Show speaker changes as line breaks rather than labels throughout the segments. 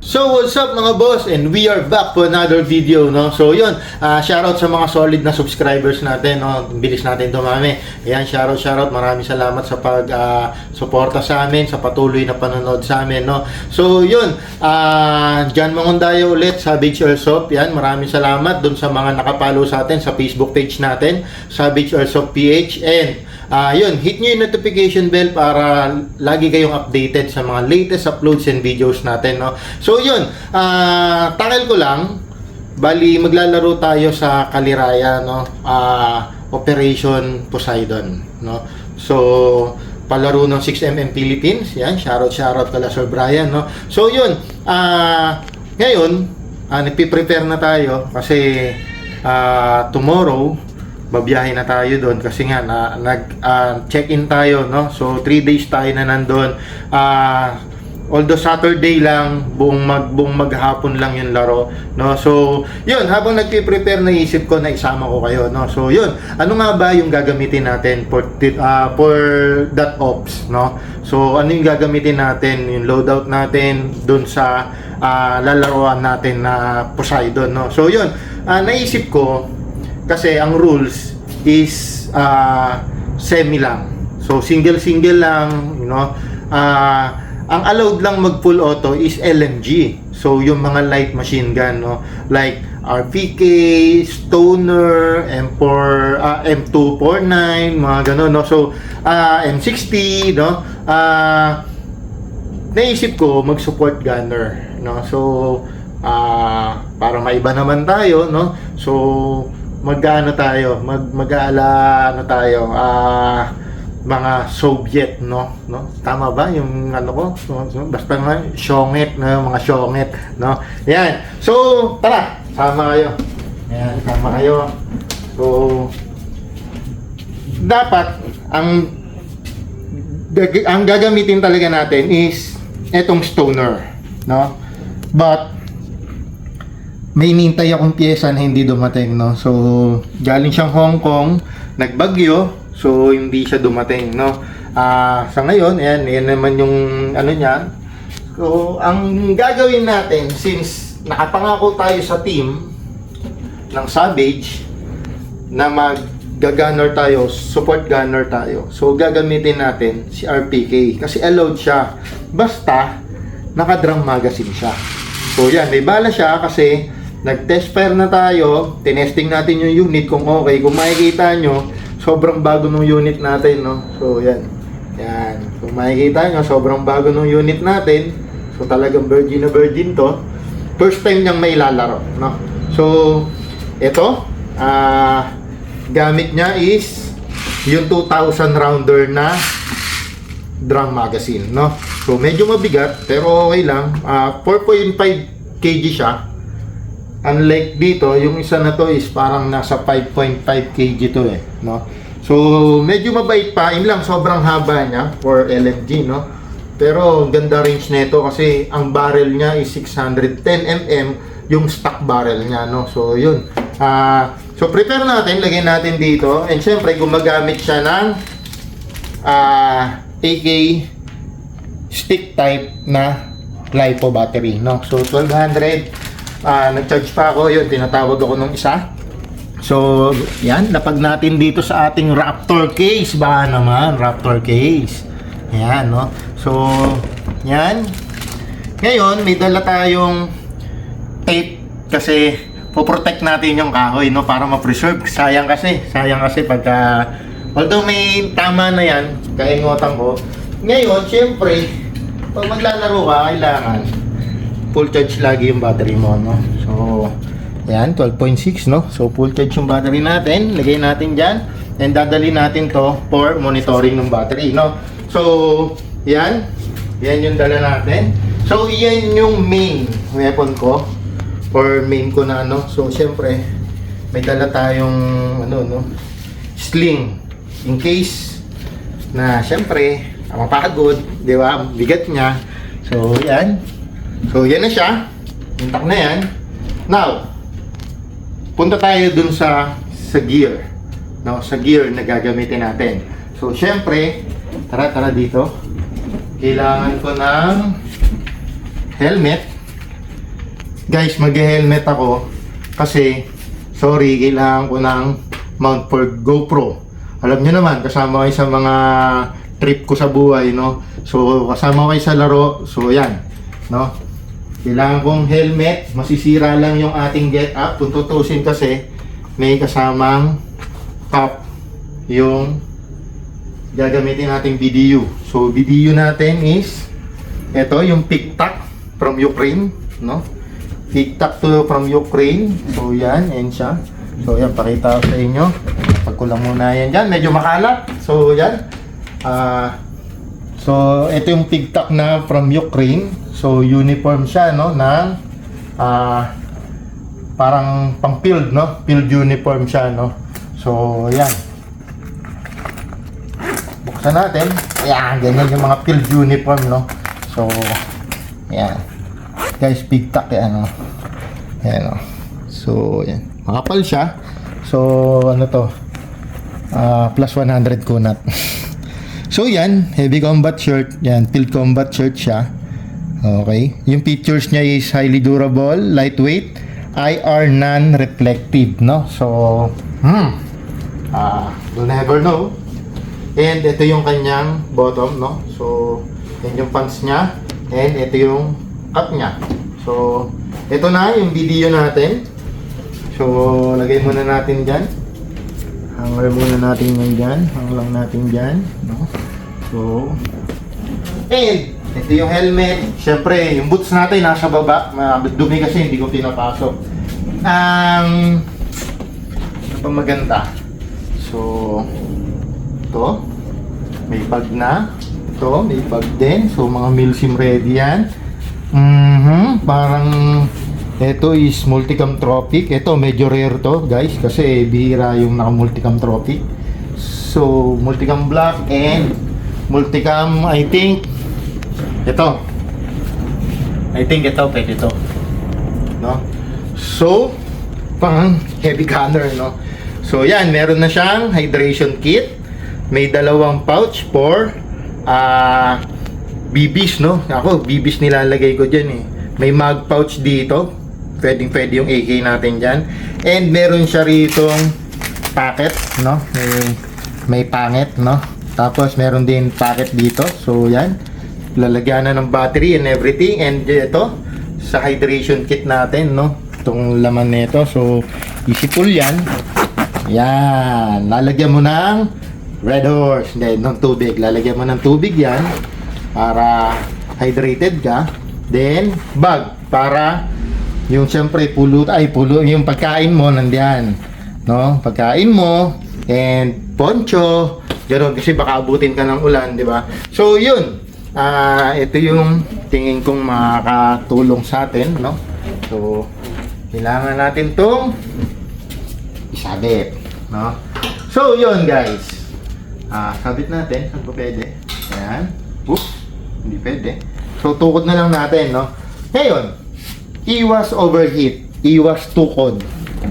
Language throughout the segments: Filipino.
So what's up mga boss, and we are back to another video, no? So yun, shoutout sa mga solid na subscribers natin, no? Bilis natin dumami. Ayan, shoutout, maraming salamat sa pag suporta sa amin, sa patuloy na panonood sa amin, no? So yun, John Mangundayo ulit sa Savage Airsoft. Yan, maraming salamat dun sa mga nakapalo sa atin sa Facebook page natin, Savage Airsoft PH. And yun, hit nyo yung notification bell para lagi kayong updated sa mga latest uploads and videos natin, no? So yun, takil ko lang, bali maglalaro tayo sa Kaliraya, no? Operation Poseidon, no? So palaro ng 6mm Philippines. Yan, shoutout kala Sir Brian, no? So yun, ngayon nagpi-prepare na tayo kasi tomorrow babiyahe na tayo doon kasi nga nag-check-in tayo, no? So 3 days tayo na nandoon. Although Saturday lang, buong maghapon lang yung laro, no? So yun, habang nagpe-prepare, naisip ko na isama ko kayo, no? So yun, ano nga ba yung gagamitin natin for that ops, no? So ano yung gagamitin natin, yung loadout natin doon sa lalaroan natin na Poseidon, no? So yun, naisip ko kasi ang rules is semi lang. So single lang, you know. Ang allowed lang mag full auto is LMG. So yung mga light machine gun, no, like RPK, Stoner, M249, mga ganun, no. So M60, no. Naisip ko mag-support gunner, no. So para maiba naman tayo, no. So mag-ano tayo, mag-aala tayo, mga Soviet, no? Tama ba yung ano ko? Basta nga Shonget, no? Mga Shonget, no? Yan. So, tara, sama kayo. Yan, sama kayo. So, dapat ang gagamitin talaga natin is etong Stoner, no? But may inintay akong pyesa na hindi dumating, no? So, galing siyang Hong Kong, nagbagyo, so hindi siya dumating, no? Sa ngayon, yan naman yung ano niya. So, ang gagawin natin, since nakapangako tayo sa team ng Savage na mag-gunner tayo, support gunner tayo. So, gagamitin natin si RPK kasi allowed siya. Basta, naka-drum magazine siya. So, yan, may bala siya kasi nag-test fire na tayo, tinesting natin yung unit kung okay. Kung makikita nyo, sobrang bago ng unit natin, no? So, yan. Yan. Kung makikita nyo, sobrang bago ng unit natin. So, talagang virgin na virgin to. First time niyang may lalaro, no? So, ito, gamit niya is yung 2,000 rounder na drum magazine, no? So, medyo mabigat, pero okay lang. 4.5 kg siya. Unlike dito, yung isa na to is parang nasa 5.5 kg to, no? So, medyo mabait pa. Yun lang, sobrang haba niya for LMG, no? Pero ganda range nito kasi ang barrel niya is 610 mm yung stock barrel niya, no? So, yun. So, prepare natin, lagay natin dito. And syempre, gumagamit siya ng AK stick type na LiPo battery, no? So, 1200. Nag-charge pa ako, yun, tinatawag ako nung isa. So, yan, lapag natin dito sa ating Raptor case. Ba naman, Raptor case. Yan, no? So, yan. Ngayon, may dala tayong tape kasi poprotect natin yung kahoy, no? Para ma-preserve. Sayang kasi pagka, although may tama na yan, kaingotan ko. Ngayon, syempre, pag maglalaro ka, kailangan full charge lagi yung battery mo, no? So, yan, 12.6, no? So, full charge yung battery natin. Lagay natin dyan. And dadali natin to for monitoring ng battery, no? So, yan. Yan yung dala natin. So, yan yung main weapon ko. Or main ko na, ano. So, syempre, may dala tayong, ano, no? Sling. In case na, syempre, mapagod, di ba? Bigat niya. So, yan. So, yan na siya. Intact na yan. Now, punta tayo dun sa gear. No, sa gear na gagamitin natin. So, syempre, tara dito. Kailangan ko ng helmet. guys, mag-helmet ako kasi sorry, kailangan ko ng mount for GoPro. Alam nyo naman, kasama kayo sa mga trip ko sa buhay, no? So, kasama kayo sa laro. So, yan, no? Kailangan kong helmet. Masisira lang yung ating get up. Kung tutusin kasi, may kasamang cap yung gagamitin nating BDU. So, BDU natin is ito, yung Tic-Tac from Ukraine, no? Tic-Tac to from Ukraine. So, yan, yan siya. So, yan, pakita ko sa inyo. Pagkulang muna yan dyan. Medyo makalat. So, yan. So, ito yung Tic-Tac na from Ukraine. So, uniform siya, no? Ng parang pang field, no? Field uniform siya, no? So, yan. Buksan natin. Ayan, ganyan yung mga field uniform, no? So, yan. Guys, Tic-Tac yan, no? Yan, no? So, yan. Makapal siya. So, ano to? Plus 100 kunat. So, yan. Heavy combat shirt. Yan. Field combat shirt siya. Okay. Yung features niya is highly durable, lightweight, IR non-reflective, no? So, you'll never know. And ito yung kanyang bottom, no? So, yan yung pants niya. And ito yung cup niya. So, ito na yung video natin. So, lagay muna natin dyan. Hanger muna natin yan dyan. Hang lang natin dyan, no? So, and ito yung helmet. Siyempre, yung boots natin nasa baba. Dumi kasi hindi ko pinapasok. Ano pa maganda? So, ito. May bag na. Ito, may bag din. So, mga milsim ready yan. Parang ito is multicam tropic. Ito, medyo rare to, guys. Kasi bihira yung naka-multicam tropic. So, multicam black and multicam, I think ito. I think ito, pwede ito. No? So, pang heavy gunner, no? So, yan. Meron na siyang hydration kit. May dalawang pouch for BBs, no? Ako, BBs nilalagay ko dyan, eh. May mag pouch dito. Pwede yung AK natin dyan. And meron siya ritong packet, no? May pangit, no? Tapos, meron din packet dito. So, yan. Lalagyan na ng battery and everything. And ito, sa hydration kit natin, no? Itong laman nito. So, easy pull yan. Yan. Lalagyan mo ng Red Horse. Hindi, ng tubig. Lalagyan mo ng tubig yan. Para hydrated ka. Then, bag. Para yung siyempre yung pagkain mo nandiyan. No? Pagkain mo. And poncho. Ganoon. Kasi baka abutin ka ng ulan, di ba? So, yun. Ito yung tingin kong makakatulong sa atin, no? So, kailangan natin tong isabit, no? So, yun guys. Sabit natin. Saan ba pwede? Ayan. Oops. Hindi pwede. So, tukod na lang natin, no? Ngayon, iwas overheat. Iwas tukod.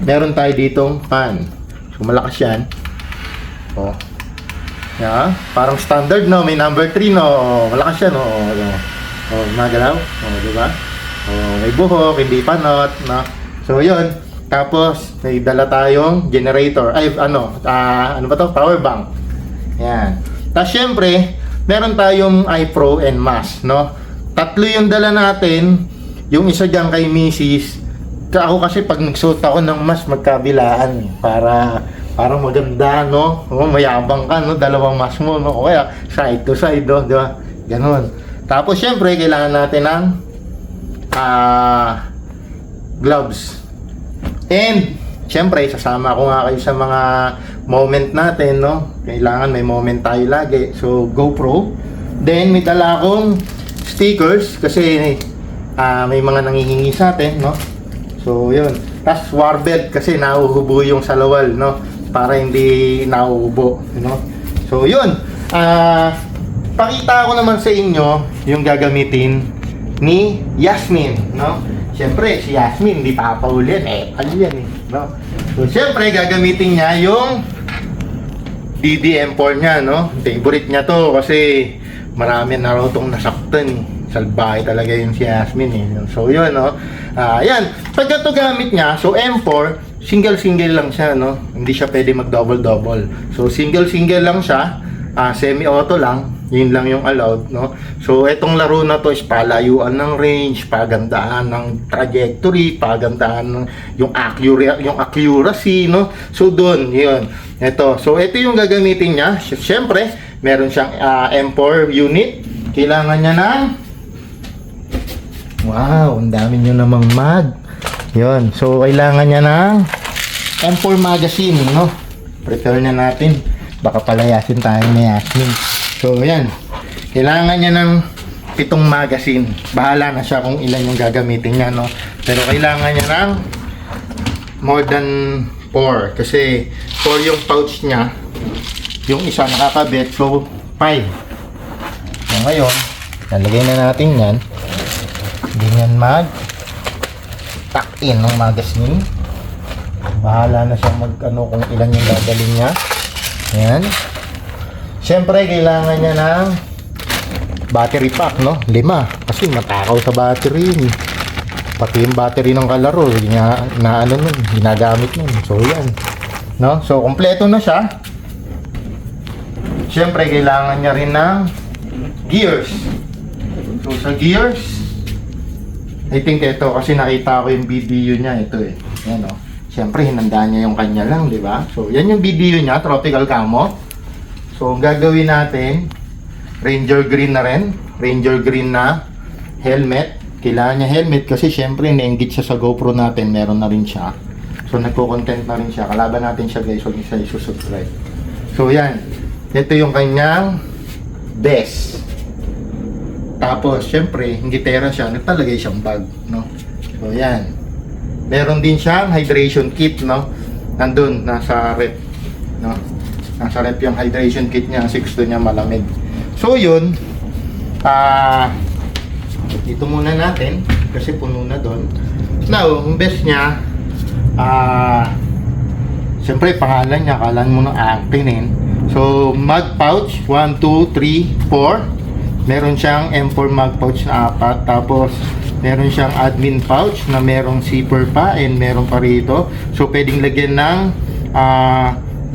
Meron tayo ditong fan. So, malakas yan. Oh. Yeah, parang standard, no? May number 3, no? Malakas yan, no? Magalaw. Diba? May buhok, hindi panot, no? So, yun. Tapos, may dala tayong generator. Ay, ano ba to? Power bank. Yan. Tapos, syempre, meron tayong iPro and mask, no? Tatlo yung dala natin. Yung isa dyan kay Mrs. Ako kasi pag nagsuot ako ng mask, magkabilaan. Para maganda, no? Mayabang ka, no? Dalawang mask mo, no? O kaya, side to side, no? Di ba? Ganon. Tapos, syempre, kailangan natin ng gloves. And, syempre, sasama ko nga kayo sa mga moment natin, no? Kailangan may moment tayo lagi. So, GoPro. Then, may dala akong stickers kasi may mga nangihingi sa atin, no? So, yun. Tapos, warbelt kasi nahuhubo yung salawal, no? Para hindi nauubo, no? So, yun. Pakita ko naman sa inyo yung gagamitin ni Yasmin, no? Siyempre, si Yasmin, hindi papaulin, ano yan, no? So, siyempre, gagamitin niya yung DDM4 niya, no? Favorite niya to kasi marami na raw itong nasaktan. salbahe talaga yung si Yasmin eh. So yun, no. Yan, pagka to gamit niya, so M4, single lang siya, no. Hindi siya pwede mag double. So single lang siya, semi-auto lang. Yun lang yung allowed, no. So etong laro na to is palayuan ng range, pagandaan ng trajectory, pagandaan ng yung accuracy, no. So doon, yun. Ito. So ito yung gagamitin niya. Siyempre, meron siyang M4 unit. Kailangan niya ng wow, ang dami nyo namang mag. Yun. So kailangan niya ng M4 magazine, no. Prepare na natin. Baka palayasin tayo ni Yasmin. So, yan. Kailangan niya ng 7 magazine. Bahala na siya kung ilan yung gagamitin niya, no? Pero kailangan niya ng more than 4. Kasi 4 yung pouch niya. Yung isa nakakabit. So, 5. So, ngayon, lalagay na natin yan. Ganyan tuck in ng magazine. Bahala na siya kung ilan yung dadalhin niya. Yan. Siyempre, kailangan niya ng battery pack, no? 5. Kasi matakaw sa battery yun. Pati yung battery ng kalaro, ginagamit nun. So, yan. No? So, kompleto na siya. Siyempre, kailangan niya rin ng gears. So, sa gears, I think ito, kasi nakita ko yung video niya, ito eh. Yan, no? Siyempre, hinandaan niya yung kanya lang, di ba? So, yan yung video niya, Tropical Camo. So, ang gagawin natin, Ranger Green na rin. Ranger Green na helmet. Kailangan niya helmet kasi syempre, na-engage siya sa GoPro natin. Meron na rin siya. So, nagko-content na rin siya. Kalaban natin siya guys. Huwag niyo siya isusubscribe. So, yan. Ito yung kanyang vest. Tapos, syempre, hindi tera siya. Nagtalagay siyang bag. No? So, yan. Meron din siyang hydration kit. No? Nandun, nasa rep. No? Nasa rep yung hydration kit niya kasi gusto niya malamig. So yun, dito muna natin kasi puno na doon. Now, ang best niya, siyempre pangalan niya, kalan mo ng actinin. So, mag pouch, 1, 2, 3, 4. Meron siyang M4 mag pouch na 4. Tapos, meron siyang admin pouch na merong zipper pa and meron pa rito. So, pwedeng lagyan ng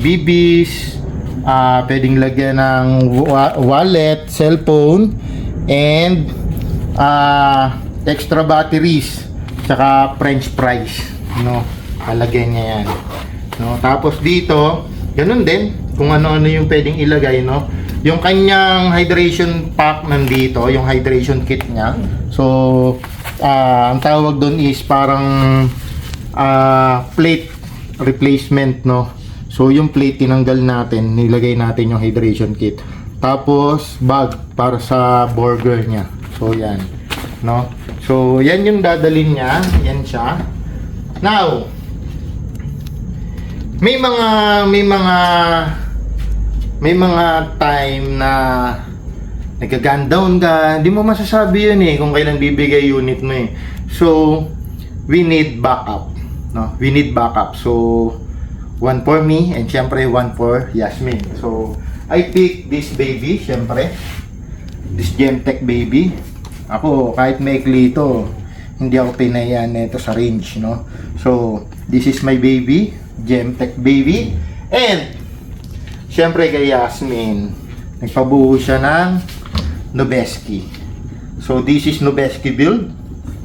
BBs, pwedeng lagyan ng wallet, cellphone, and extra batteries, tsaka french fries, no? Lalagyan niya yan, no? Tapos dito, ganun din, kung ano-ano yung pwedeng ilagay, no? Yung kanyang hydration pack nandito, yung hydration kit niya. So, ang tawag doon is parang plate replacement, no? So, yung plate tinanggal natin, nilagay natin yung hydration kit. Tapos, bag para sa burger niya. So, yan. No? So, yan yung dadalhin niya. Yan siya. Now, may mga time na nag-gun down ka. Hindi mo masasabi yun eh kung kailan bibigay unit mo eh. So, we need backup. No? We need backup. So, 1 for me and syempre 1 for Yasmin. So, I pick this baby, syempre. This Gemtech baby. Ako, kahit maikli ito, hindi ako pinayan nito sa range, no? So, this is my baby, Gemtech baby. And, syempre kay Yasmin, nagpabuo siya ng Nobeski. So, this is Nobeski build.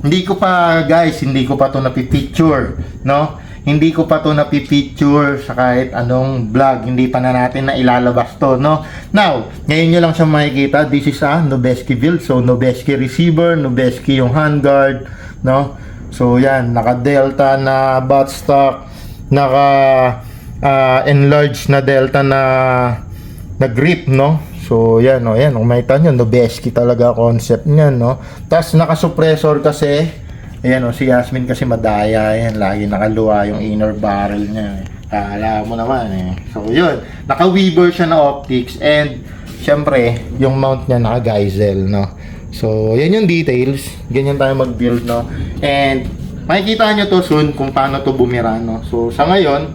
Hindi ko pa to napipicture, no? Hindi ko pa to napipicture sa kahit anong vlog. Hindi pa na natin na ilalabas to, no? Now, ngayon nyo lang siya makikita. This is a Nobeski build. So, Nobeski receiver, Nobeski yung handguard, no? So, yan. Naka-delta na buttstock. Naka-enlarged na delta na grip, no? So, yan, no? Yan. Kung makita nyo, Nobeski talaga concept niyan, no? Tapos, naka-suppressor kasi. Ayan o, si Yasmin kasi madaya. Ayan, lagi nakaluwa yung inner barrel niya. Alam mo naman eh. So, yun. Naka-weaver siya na optics. And, syempre, yung mount niya naka-Geisel, no? So, yan yung details. Ganyan tayo mag-build, no? And, makikita nyo to soon kung paano to bumira, no? So, sa ngayon,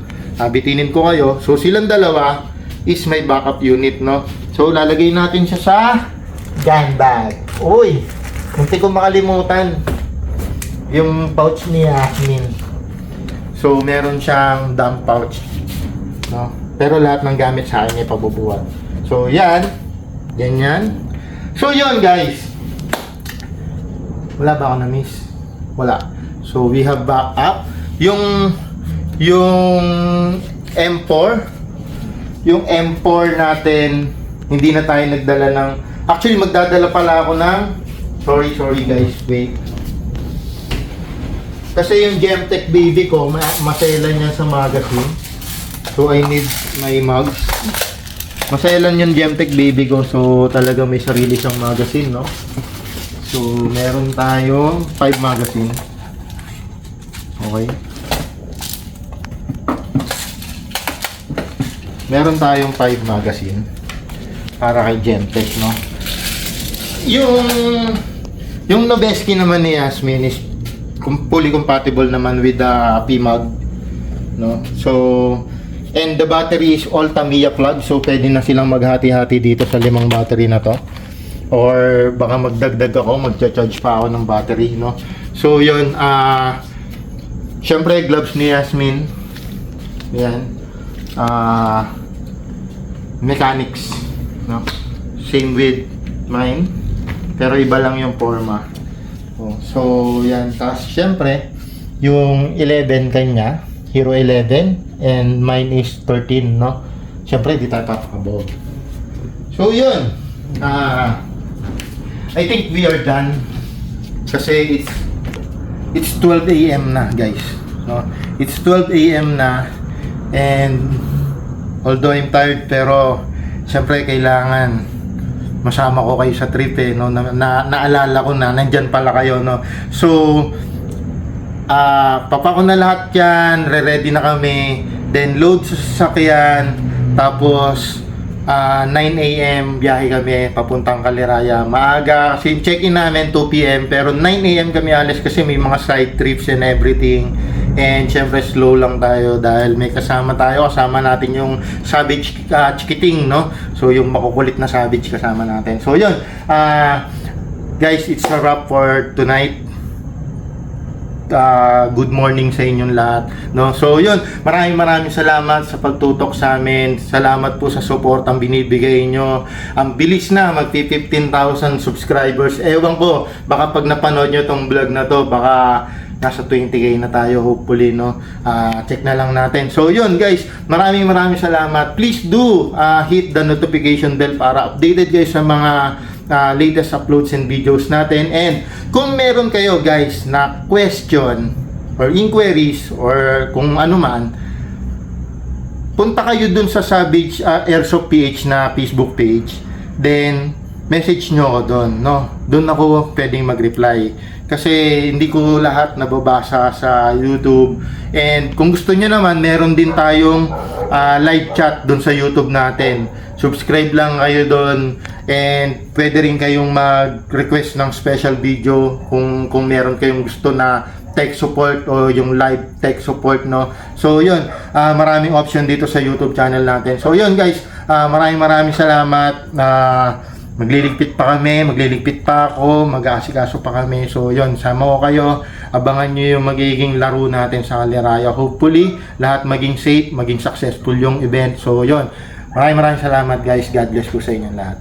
bitinin ko kayo. So, silang dalawa is may backup unit, no? So, lalagay natin siya sa gun bag. Uy! Munti ko makalimutan. Yung pouch ni Yasmin. So, meron siyang dump pouch. No? Pero lahat ng gamit sa akin ay pabubuhat. So, yan. Ganyan. So, yun guys. Wala ba ako na-miss? Wala. So, we have backup. Yung M4, yung M4 natin, hindi na tayo nagdala ng, actually magdadala pala ako ng, sorry guys, wait. Kasi yung Gemtech baby ko, maselan yan sa magazine. So I need my mugs. Maselan yung Gemtech baby ko, so talaga may sarili siyang magazine, no? So meron tayong 5 magazine. Okay. Meron tayong 5 magazine para kay Gemtech, no? Yung Noveski naman ni Yasmin is fully compatible naman with the PMAG, no? So, and the battery is all Tamiya plug, so pwede na silang maghati-hati dito sa 5 battery na to. Or baka magdagdag ako, magcha-charge pa ako ng battery, no? So, yun, syempre gloves ni Yasmin. Yan. Mechanics, no? Same with mine, pero iba lang yung forma. So yan. Tapos syempre yung 11 kanya, Hero 11, and mine is 13, no? Syempre di tayo papakabog. So yun, I think we are done kasi it's 12 AM na guys, no? It's 12 AM na, and although I'm tired, pero syempre kailangan masama ko kayo sa trip, eh, no? Naalala ko na nandyan pala kayo, no? So papa ko na lahat yan, ready na kami, then load sa sasakyan, tapos 9 AM biyahe kami papuntang Caliraya. Maaga kasi check-in namin 2 PM, pero 9 AM kami alis kasi may mga side trips and everything. And syempre slow lang tayo dahil may kasama natin yung Savage Chikiting, no? So yung makukulit na Savage kasama natin. So yun, guys, it's a wrap for tonight. Good morning sa inyong lahat, no? So yun, maraming salamat sa pagtutok sa amin. Salamat po sa support ang binibigay nyo. Ang bilis na, magti 15,000 subscribers. Ewan ko, baka pag napanood nyo tong vlog na to, baka nasa 20k na tayo hopefully, no? Check na lang natin. So yun guys, maraming salamat. Please do hit the notification bell para updated guys sa mga latest uploads and videos natin. And kung meron kayo guys na question or inquiries or kung ano man, punta kayo dun sa Savage Airsoft PH na Facebook page, then message nyo ako dun, no? Dun ako pwedeng mag-reply kasi hindi ko lahat nababasa sa YouTube. And kung gusto nyo naman, meron din tayong live chat dun sa YouTube natin. Subscribe lang kayo dun, and pwede rin kayong mag-request ng special video kung meron kayong gusto na tech support o yung live tech support, no? So yun, maraming option dito sa YouTube channel natin. So yun guys, maraming salamat. Magliligpit pa ako, mag-aasikaso pa kami. So yun, sama ko kayo, abangan nyo yung magiging laro natin sa Caliraya. Hopefully lahat maging safe, maging successful yung event. So yun, maraming salamat guys. God bless po sa inyo lahat.